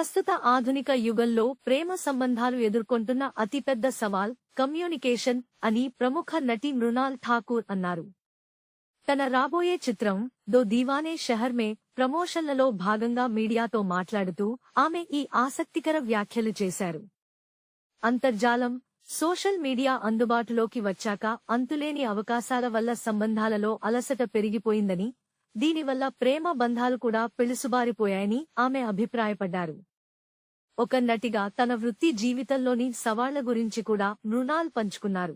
ప్రస్తుత ఆధునిక యుగంలో ప్రేమ సంబంధాలు ఎదుర్కొంటున్న అతిపెద్ద సవాల్ కమ్యూనికేషన్ అని ప్రముఖ నటి మృణాల్ ఠాకూర్ అన్నారు. తన రాబోయే చిత్రం దో దీవానే షహర్ మే ప్రమోషన్లలో భాగంగా మీడియాతో మాట్లాడుతూ ఆమె ఈ ఆసక్తికర వ్యాఖ్యలు చేశారు. అంతర్జాలం, సోషల్ మీడియా అందుబాటులోకి వచ్చాక అంతులేని అవకాశాల వల్ల సంబంధాలలో అలసట పెరిగిపోయిందని, దీనివల్ల ప్రేమ బంధాలు కూడా పెళుసుబారిపోయాయని ఆమె అభిప్రాయపడ్డారు. ఒక నటిగా తన వృత్తి జీవితంలోని సవాళ్ల గురించి కూడా మృణాల్ పంచుకున్నారు.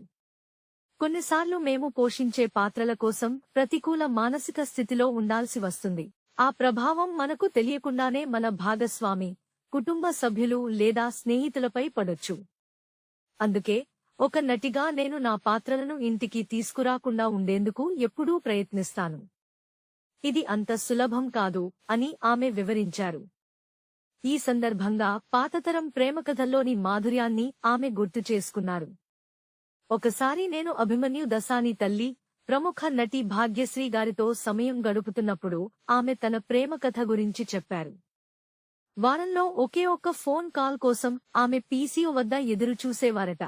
కొన్నిసార్లు మేము పోషించే పాత్రల కోసం ప్రతికూల మానసిక స్థితిలో ఉండాల్సి వస్తుంది. ఆ ప్రభావం మనకు తెలియకుండానే మన భాగస్వామి, కుటుంబ సభ్యులు లేదా స్నేహితులపై పడొచ్చు. అందుకే ఒక నటిగా నేను నా పాత్రలను ఇంటికి తీసుకురాకుండా ఉండేందుకు ఎప్పుడూ ప్రయత్నిస్తాను. ఇది అంత సులభం కాదు అని ఆమె వివరించారు. ఈ సందర్భంగా పాతతరం ప్రేమకథల్లోని మాధుర్యాన్ని ఆమె గుర్తు చేసుకున్నారు. ఒకసారి నేను అభిమన్యు దసాని తల్లి, ప్రముఖ నటి భాగ్యశ్రీ గారితో సమయం గడుపుతున్నప్పుడు ఆమె తన ప్రేమ కథ గురించి చెప్పారు. వారంలో ఒకే ఒక్క ఫోన్ కాల్ కోసం ఆమె పీసీఓ వద్ద ఎదురుచూసేవారట.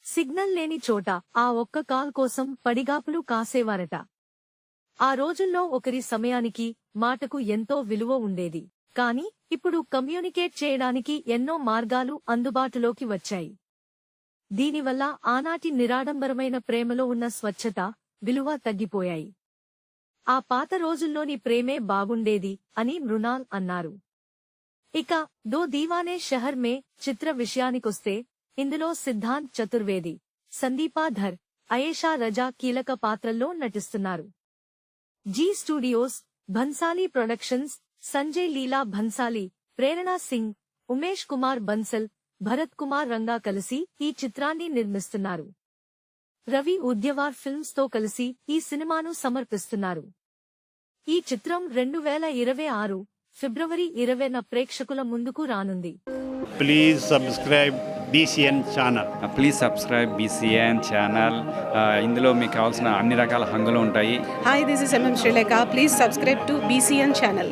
సిగ్నల్ లేని చోట ఆ ఒక్క కాల్ కోసం పడిగాపులు కాసేవారట. ఆ రోజుల్లో ఒకరి సమయానికి, మాటకు ఎంతో విలువ ఉండేది. కాని ఇప్పుడు కమ్యూనికేట్ చేయడానికి ఎన్నో మార్గాలు అందుబాటులోకి వచ్చాయి. దీనివల్ల ఆనాటి నిరాడంబరమైన ప్రేమలో ఉన్న స్వచ్ఛత, విలువ తగ్గిపోయాయి. ఆ పాత రోజుల్లోని ప్రేమే బాగుండేది అని మృణాల్ అన్నారు. ఇక దో దీవానే షహర్ మే చిత్ర విషయానికొస్తే ఇందులో సిద్ధాంత్ చతుర్వేది, సందీపా ధర్, అయేషా రజా కీలక పాత్రల్లో నటిస్తున్నారు. జీ స్టూడియోస్, భన్సాలీ ప్రొడక్షన్స్, సంజయ్ లీలా భన్సాలీ, ప్రేరణా సింగ్, ఉమేష్ కుమార్ బన్సల్, భరత్ కుమార్ రంగా కలిసి ఈ చిత్రాన్ని నిర్మిస్తున్నారు. రవి ఉద్యవార్ ఫిల్మ్స్ తో కలిసి ఈ సినిమాను సమర్పిస్తున్నారు. ఈ చిత్రం 2026 ఫిబ్రవరి 20న ప్రేక్షకుల ముందుకు రానుంది. Please subscribe BCN channel. Please subscribe BCN channel. ఇందులో మీకు కావాల్సిన అన్ని రకాల హంగులు ఉంటాయి. Hi, this is MM Sri Lanka. Please subscribe to BCN channel.